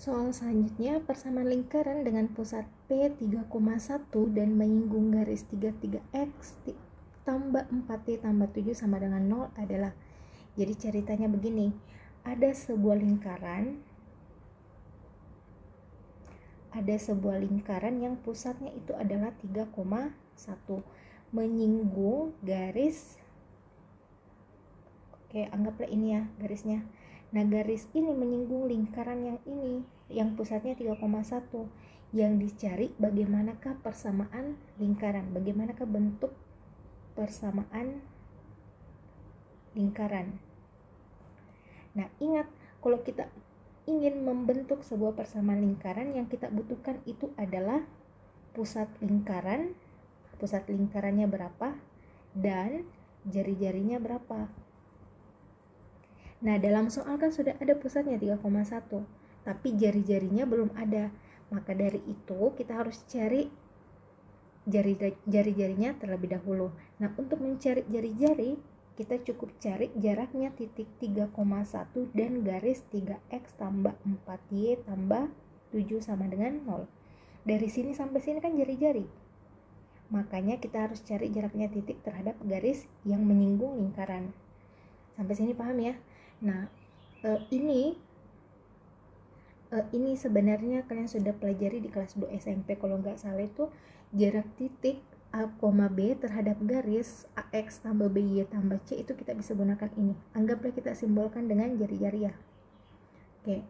Soal selanjutnya, persamaan lingkaran dengan pusat P 3,1 dan menyinggung garis 33X tambah 4T tambah 7 sama dengan 0 adalah. Jadi ceritanya begini, ada sebuah lingkaran yang pusatnya itu adalah 3,1 menyinggung garis, oke anggaplah ini ya garisnya. Nah, garis ini menyinggung lingkaran yang ini, yang pusatnya 3,1. Yang dicari bagaimanakah persamaan lingkaran, bagaimanakah bentuk persamaan lingkaran. Nah, ingat, kalau kita ingin membentuk sebuah persamaan lingkaran, yang kita butuhkan itu adalah pusat lingkarannya berapa, dan jari-jarinya berapa. Nah, dalam soal kan sudah ada pusatnya 3,1, tapi jari-jarinya belum ada. Maka dari itu kita harus cari jari-jarinya terlebih dahulu. Nah, untuk mencari jari-jari, kita cukup cari jaraknya titik 3,1 dan garis 3x tambah 4y tambah 7 sama dengan 0. Dari sini sampai sini kan jari-jari. Makanya kita harus cari jaraknya titik terhadap garis yang menyinggung lingkaran. Sampai sini paham ya? Nah, ini sebenarnya kalian sudah pelajari di kelas 2 SMP kalau nggak salah, itu jarak titik A, B terhadap garis AX tambah BY tambah C itu kita bisa gunakan ini. Anggaplah kita simbolkan dengan jari-jari ya. Oke.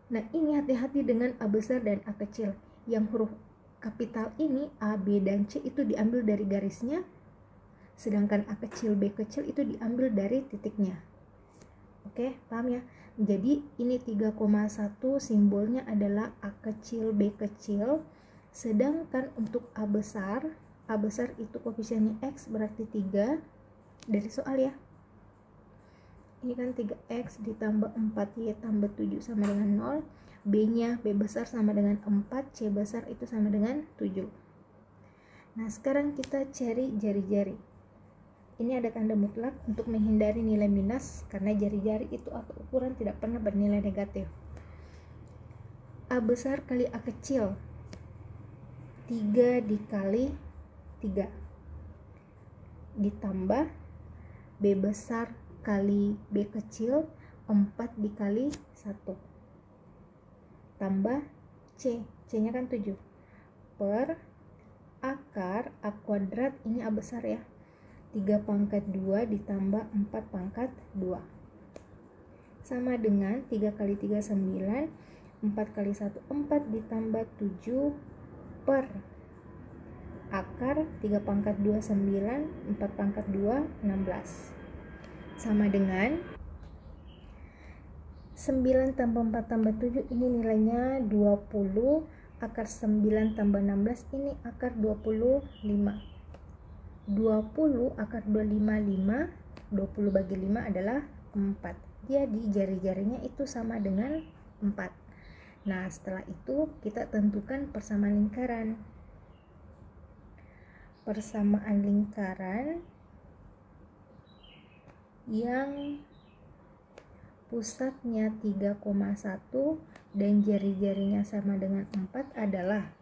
Nah, ini hati-hati dengan A besar dan A kecil. Yang huruf kapital ini A, B, dan C itu diambil dari garisnya, sedangkan A kecil, B kecil itu diambil dari titiknya. Oke, paham ya? Jadi ini 3,1 simbolnya adalah A kecil, B kecil. Sedangkan untuk A besar itu koefisiennya X berarti 3 dari soal ya. Ini kan 3X ditambah 4Y tambah 7 sama dengan 0. B-nya, B besar sama dengan 4, C besar itu sama dengan 7. Nah, sekarang kita cari jari-jari. Ini ada tanda mutlak untuk menghindari nilai minus, karena jari-jari itu atau ukuran tidak pernah bernilai negatif. A besar kali A kecil, 3 dikali 3, ditambah B besar kali B kecil, 4 dikali 1, tambah C nya kan 7, per akar A kuadrat, ini A besar ya, 3 pangkat 2 ditambah 4 pangkat 2 sama dengan 3 kali 3 9, 4 kali 1 4 ditambah 7 per akar 3 pangkat 2 9, 4 pangkat 2 16 sama dengan 9 tambah 4 tambah 7, ini nilainya 20, akar 9 tambah 16 ini akar 25. 20 akar 25, 20 bagi 5 adalah 4. Jadi jari-jarinya itu sama dengan 4. Nah, setelah itu kita tentukan persamaan lingkaran. Persamaan lingkaran yang pusatnya 3,1 dan jari-jarinya sama dengan 4 adalah,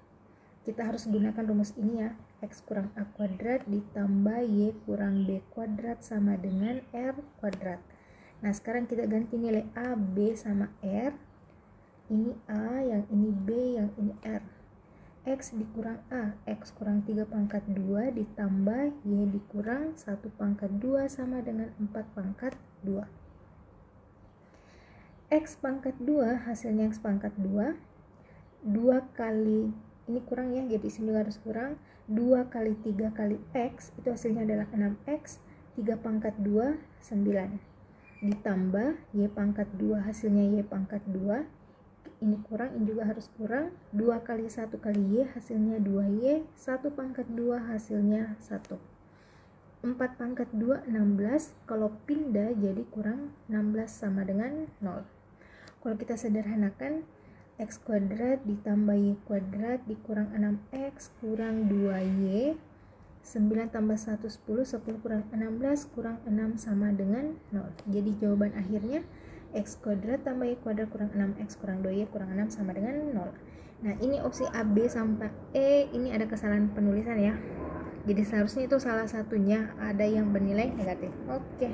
kita harus gunakan rumus ini ya. X kurang A kuadrat ditambah Y kurang B kuadrat sama dengan R kuadrat. Nah, sekarang kita ganti nilai A, B sama R. Ini A, yang ini B, yang ini R. X dikurang A, X kurang 3 pangkat 2 ditambah Y dikurang 1 pangkat 2 sama dengan 4 pangkat 2. X pangkat 2 hasilnya X pangkat 2. 2 kali, ini kurang ya, jadi sini harus kurang. 2 kali 3 kali X itu hasilnya adalah 6X, 3 pangkat 2 9 ditambah Y pangkat 2 hasilnya Y pangkat 2, ini kurang, ini juga harus kurang. 2 kali 1 kali Y hasilnya 2Y, 1 pangkat 2 hasilnya 1. 4 pangkat 2 16, kalau pindah jadi kurang 16 sama dengan 0. Kalau kita sederhanakan, X kuadrat ditambah Y kuadrat dikurang 6X kurang 2Y, 9 tambah 1 10, 10 kurang 16 kurang 6 sama dengan 0. Jadi jawaban akhirnya X kuadrat tambah Y kuadrat kurang 6X kurang 2Y kurang 6 sama dengan 0. Nah ini opsi A, B sampai E ini ada kesalahan penulisan ya, jadi seharusnya itu salah satunya ada yang bernilai negatif. Oke.